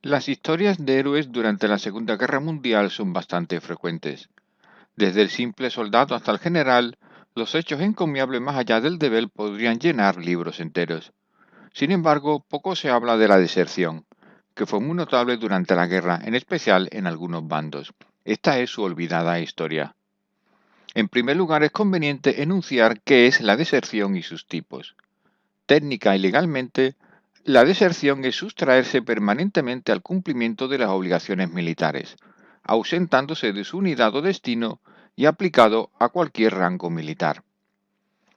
Las historias de héroes durante la Segunda Guerra Mundial son bastante frecuentes. Desde el simple soldado hasta el general, los hechos encomiables más allá del deber podrían llenar libros enteros. Sin embargo, poco se habla de la deserción, que fue muy notable durante la guerra, en especial en algunos bandos. Esta es su olvidada historia. En primer lugar, es conveniente enunciar qué es la deserción y sus tipos. Técnica y legalmente, la deserción es sustraerse permanentemente al cumplimiento de las obligaciones militares, ausentándose de su unidad o destino y aplicado a cualquier rango militar.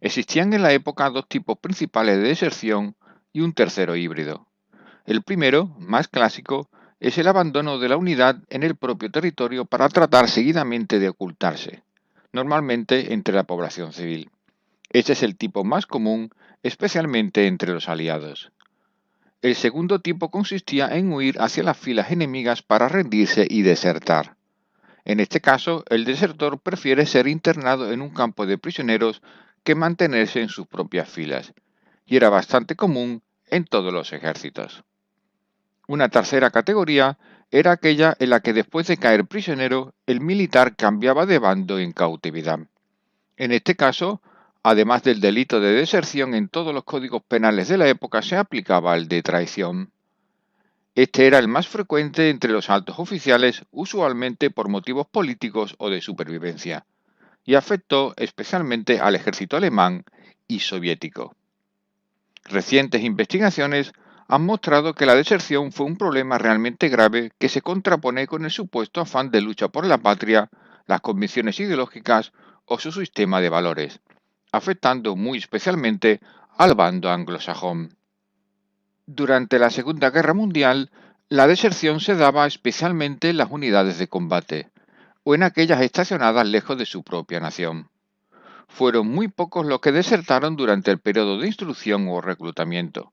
Existían en la época dos tipos principales de deserción y un tercero híbrido. El primero, más clásico, es el abandono de la unidad en el propio territorio para tratar seguidamente de ocultarse, normalmente entre la población civil. Este es el tipo más común, especialmente entre los aliados. El segundo tipo consistía en huir hacia las filas enemigas para rendirse y desertar. En este caso, el desertor prefiere ser internado en un campo de prisioneros que mantenerse en sus propias filas, y era bastante común en todos los ejércitos. Una tercera categoría era aquella en la que después de caer prisionero, el militar cambiaba de bando en cautividad. En este caso, además del delito de deserción en todos los códigos penales de la época, se aplicaba el de traición. Este era el más frecuente entre los altos oficiales, usualmente por motivos políticos o de supervivencia, y afectó especialmente al ejército alemán y soviético. Recientes investigaciones han mostrado que la deserción fue un problema realmente grave que se contrapone con el supuesto afán de lucha por la patria, las convicciones ideológicas o su sistema de valores, afectando muy especialmente al bando anglosajón. Durante la Segunda Guerra Mundial, la deserción se daba especialmente en las unidades de combate o en aquellas estacionadas lejos de su propia nación. Fueron muy pocos los que desertaron durante el periodo de instrucción o reclutamiento,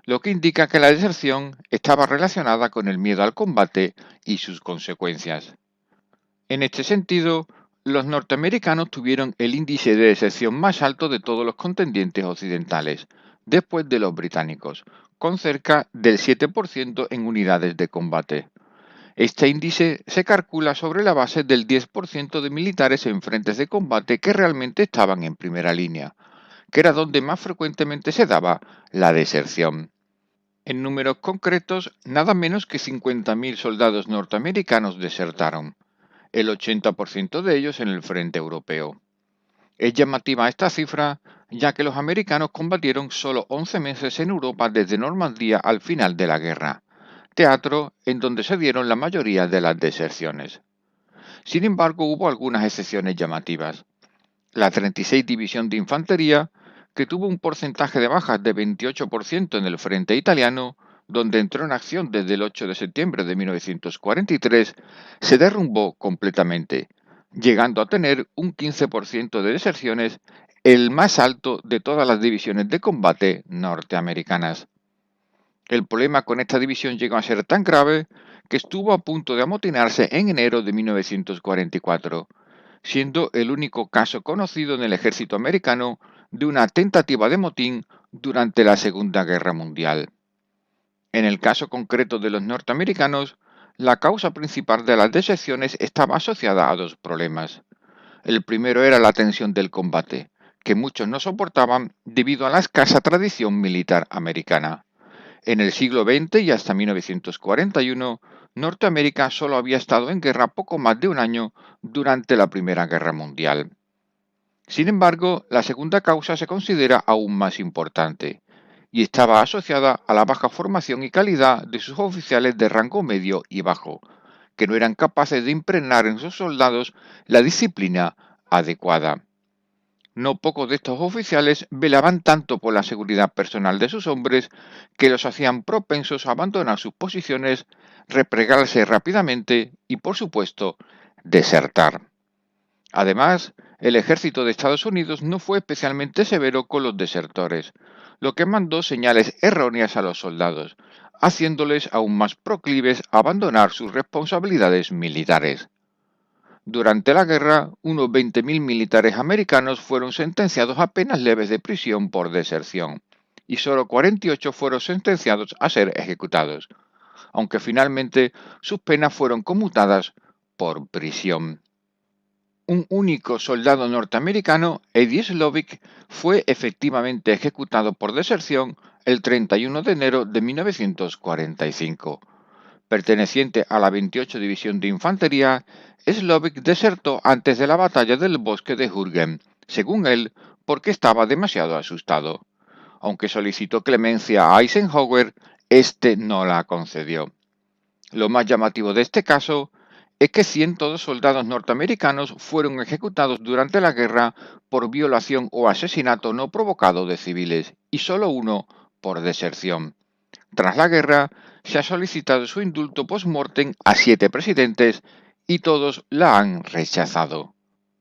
lo que indica que la deserción estaba relacionada con el miedo al combate y sus consecuencias. En este sentido, los norteamericanos tuvieron el índice de deserción más alto de todos los contendientes occidentales, después de los británicos, con cerca del 7% en unidades de combate. Este índice se calcula sobre la base del 10% de militares en frentes de combate que realmente estaban en primera línea, que era donde más frecuentemente se daba la deserción. En números concretos, nada menos que 50.000 soldados norteamericanos desertaron, el 80% de ellos en el frente europeo. Es llamativa esta cifra, ya que los americanos combatieron solo 11 meses en Europa desde Normandía al final de la guerra, teatro en donde se dieron la mayoría de las deserciones. Sin embargo, hubo algunas excepciones llamativas. La 36 División de Infantería, que tuvo un porcentaje de bajas de 28% en el frente italiano, donde entró en acción desde el 8 de septiembre de 1943, se derrumbó completamente, llegando a tener un 15% de deserciones, el más alto de todas las divisiones de combate norteamericanas. El problema con esta división llegó a ser tan grave que estuvo a punto de amotinarse en enero de 1944, siendo el único caso conocido en el ejército americano de una tentativa de motín durante la Segunda Guerra Mundial. En el caso concreto de los norteamericanos, la causa principal de las deserciones estaba asociada a dos problemas. El primero era la tensión del combate, que muchos no soportaban debido a la escasa tradición militar americana. En el siglo XX y hasta 1941, Norteamérica solo había estado en guerra poco más de un año durante la Primera Guerra Mundial. Sin embargo, la segunda causa se considera aún más importante y estaba asociada a la baja formación y calidad de sus oficiales de rango medio y bajo, que no eran capaces de impregnar en sus soldados la disciplina adecuada. No pocos de estos oficiales velaban tanto por la seguridad personal de sus hombres que los hacían propensos a abandonar sus posiciones, replegarse rápidamente y, por supuesto, desertar. Además, el ejército de Estados Unidos no fue especialmente severo con los desertores, lo que mandó señales erróneas a los soldados, haciéndoles aún más proclives a abandonar sus responsabilidades militares. Durante la guerra, unos 20.000 militares americanos fueron sentenciados a penas leves de prisión por deserción, y solo 48 fueron sentenciados a ser ejecutados. aunque finalmente sus penas fueron conmutadas por prisión. Un único soldado norteamericano, Eddie Slovic, fue efectivamente ejecutado por deserción el 31 de enero de 1945. Perteneciente a la 28 División de Infantería, Slovic desertó antes de la batalla del bosque de Jürgen, según él, porque estaba demasiado asustado. Aunque solicitó clemencia a Eisenhower, este no la concedió. Lo más llamativo de este caso es que cientos de soldados norteamericanos fueron ejecutados durante la guerra por violación o asesinato no provocado de civiles, y solo uno por deserción. Tras la guerra, se ha solicitado su indulto post-mortem a 7 presidentes y todos la han rechazado.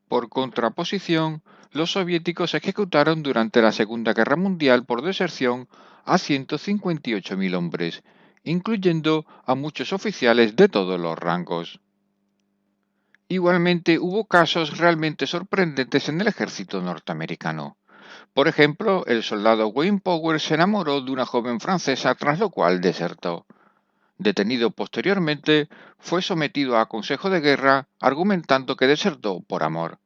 Por contraposición, los soviéticos ejecutaron durante la Segunda Guerra Mundial por deserción a 158.000 hombres, incluyendo a muchos oficiales de todos los rangos. Igualmente, hubo casos realmente sorprendentes en el ejército norteamericano. Por ejemplo, el soldado Wayne Powers se enamoró de una joven francesa, tras lo cual desertó. Detenido posteriormente, fue sometido a consejo de guerra argumentando que desertó por amor.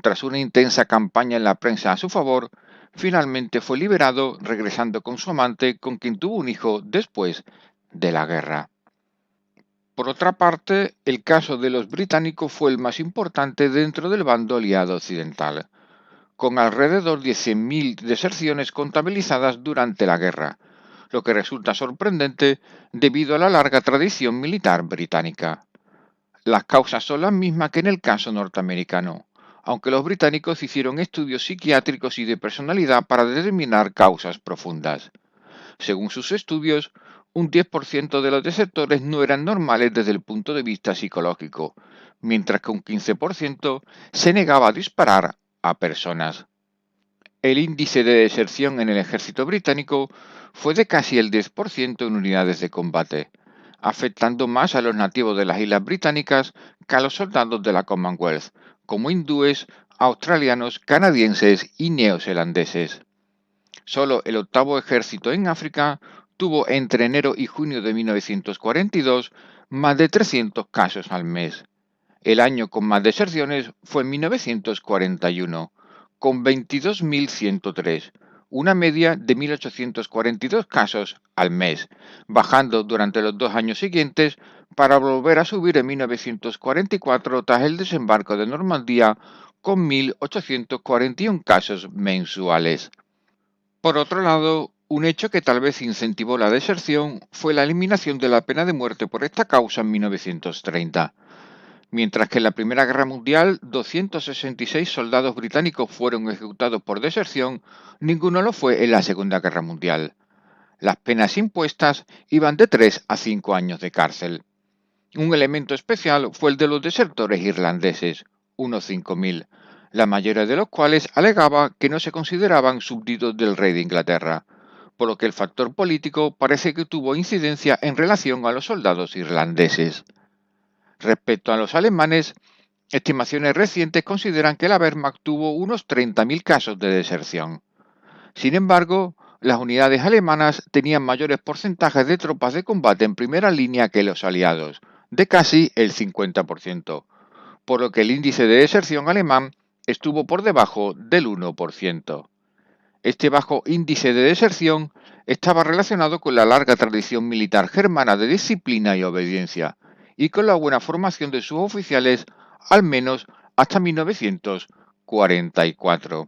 Tras una intensa campaña en la prensa a su favor, finalmente fue liberado, regresando con su amante, con quien tuvo un hijo después de la guerra. Por otra parte, el caso de los británicos fue el más importante dentro del bando aliado occidental, con alrededor de 100.000 deserciones contabilizadas durante la guerra, lo que resulta sorprendente debido a la larga tradición militar británica. Las causas son las mismas que en el caso norteamericano, aunque los británicos hicieron estudios psiquiátricos y de personalidad para determinar causas profundas. Según sus estudios, un 10% de los desertores no eran normales desde el punto de vista psicológico, mientras que un 15% se negaba a disparar a personas. El índice de deserción en el ejército británico fue de casi el 10% en unidades de combate, afectando más a los nativos de las Islas Británicas que a los soldados de la Commonwealth, como hindúes, australianos, canadienses y neozelandeses. Solo el octavo ejército en África tuvo entre enero y junio de 1942 más de 300 casos al mes. El año con más deserciones fue 1941, con 22.103, una media de 1.842 casos al mes, bajando durante los 2 años siguientes para volver a subir en 1944 tras el desembarco de Normandía con 1.841 casos mensuales. Por otro lado, un hecho que tal vez incentivó la deserción fue la eliminación de la pena de muerte por esta causa en 1930. Mientras que en la Primera Guerra Mundial 266 soldados británicos fueron ejecutados por deserción, ninguno lo fue en la Segunda Guerra Mundial. Las penas impuestas iban de 3 a 5 años de cárcel. Un elemento especial fue el de los desertores irlandeses, unos 5.000, la mayoría de los cuales alegaba que no se consideraban súbditos del rey de Inglaterra, por lo que el factor político parece que tuvo incidencia en relación a los soldados irlandeses. Respecto a los alemanes, estimaciones recientes consideran que la Wehrmacht tuvo unos 30.000 casos de deserción. Sin embargo, las unidades alemanas tenían mayores porcentajes de tropas de combate en primera línea que los aliados, de casi el 50%, por lo que el índice de deserción alemán estuvo por debajo del 1%. Este bajo índice de deserción estaba relacionado con la larga tradición militar germana de disciplina y obediencia, y con la buena formación de sus oficiales, al menos hasta 1944.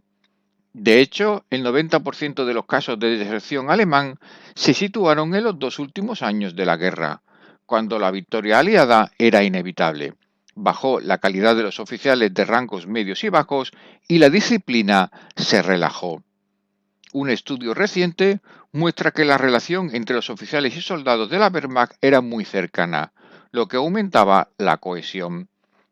De hecho, el 90% de los casos de deserción alemán se situaron en los 2 últimos años de la guerra, cuando la victoria aliada era inevitable. Bajó la calidad de los oficiales de rangos medios y bajos y la disciplina se relajó. Un estudio reciente muestra que la relación entre los oficiales y soldados de la Wehrmacht era muy cercana, lo que aumentaba la cohesión.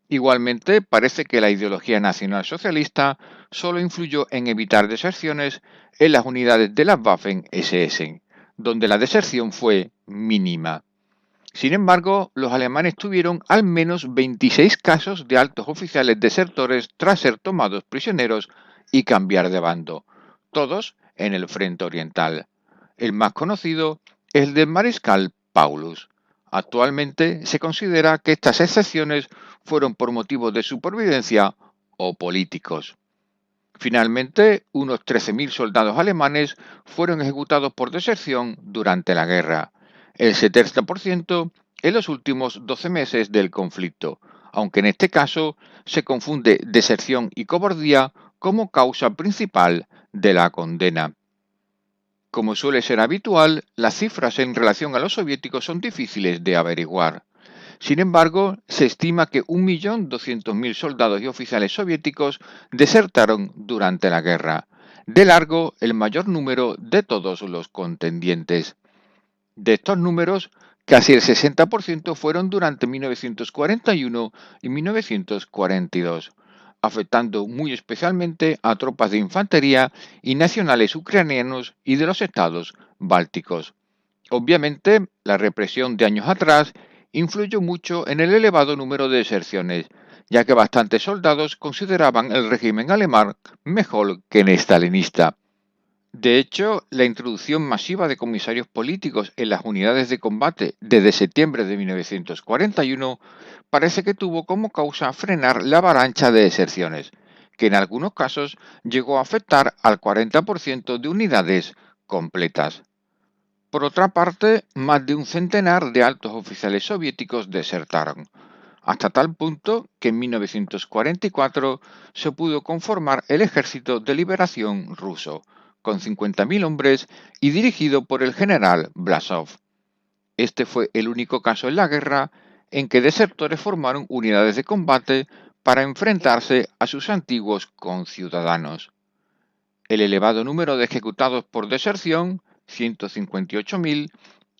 Igualmente, parece que la ideología nacionalsocialista solo influyó en evitar deserciones en las unidades de las Waffen-SS, donde la deserción fue mínima. Sin embargo, los alemanes tuvieron al menos 26 casos de altos oficiales desertores tras ser tomados prisioneros y cambiar de bando, todos en el frente oriental. El más conocido es el del mariscal Paulus. Actualmente se considera que estas excepciones fueron por motivos de supervivencia o políticos. Finalmente, unos 13.000 soldados alemanes fueron ejecutados por deserción durante la guerra, el 70% en los últimos 12 meses del conflicto, aunque en este caso se confunde deserción y cobardía como causa principal de la condena. Como suele ser habitual, las cifras en relación a los soviéticos son difíciles de averiguar. Sin embargo, se estima que 1.200.000 soldados y oficiales soviéticos desertaron durante la guerra, de largo el mayor número de todos los contendientes. De estos números, casi el 60% fueron durante 1941 y 1942, afectando muy especialmente a tropas de infantería y nacionales ucranianos y de los estados bálticos. Obviamente, la represión de años atrás influyó mucho en el elevado número de deserciones, ya que bastantes soldados consideraban el régimen alemán mejor que el stalinista. De hecho, la introducción masiva de comisarios políticos en las unidades de combate desde septiembre de 1941 parece que tuvo como causa frenar la avalancha de deserciones, que en algunos casos llegó a afectar al 40% de unidades completas. Por otra parte, más de un centenar de altos oficiales soviéticos desertaron, hasta tal punto que en 1944 se pudo conformar el Ejército de Liberación ruso, con 50.000 hombres y dirigido por el general Blasov. Este fue el único caso en la guerra en que desertores formaron unidades de combate para enfrentarse a sus antiguos conciudadanos. El elevado número de ejecutados por deserción, 158.000,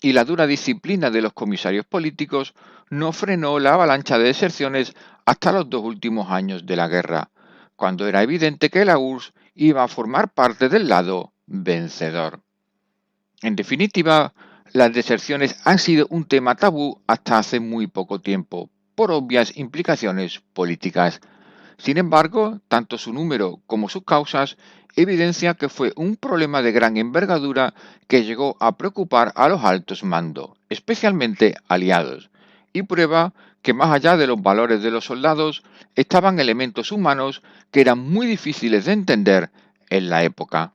y la dura disciplina de los comisarios políticos no frenó la avalancha de deserciones hasta los 2 últimos años de la guerra, cuando era evidente que la URSS iba a formar parte del lado vencedor. En definitiva, las deserciones han sido un tema tabú hasta hace muy poco tiempo, por obvias implicaciones políticas. Sin embargo, tanto su número como sus causas evidencia que fue un problema de gran envergadura que llegó a preocupar a los altos mandos, especialmente aliados, y prueba que más allá de los valores de los soldados estaban elementos humanos que eran muy difíciles de entender en la época.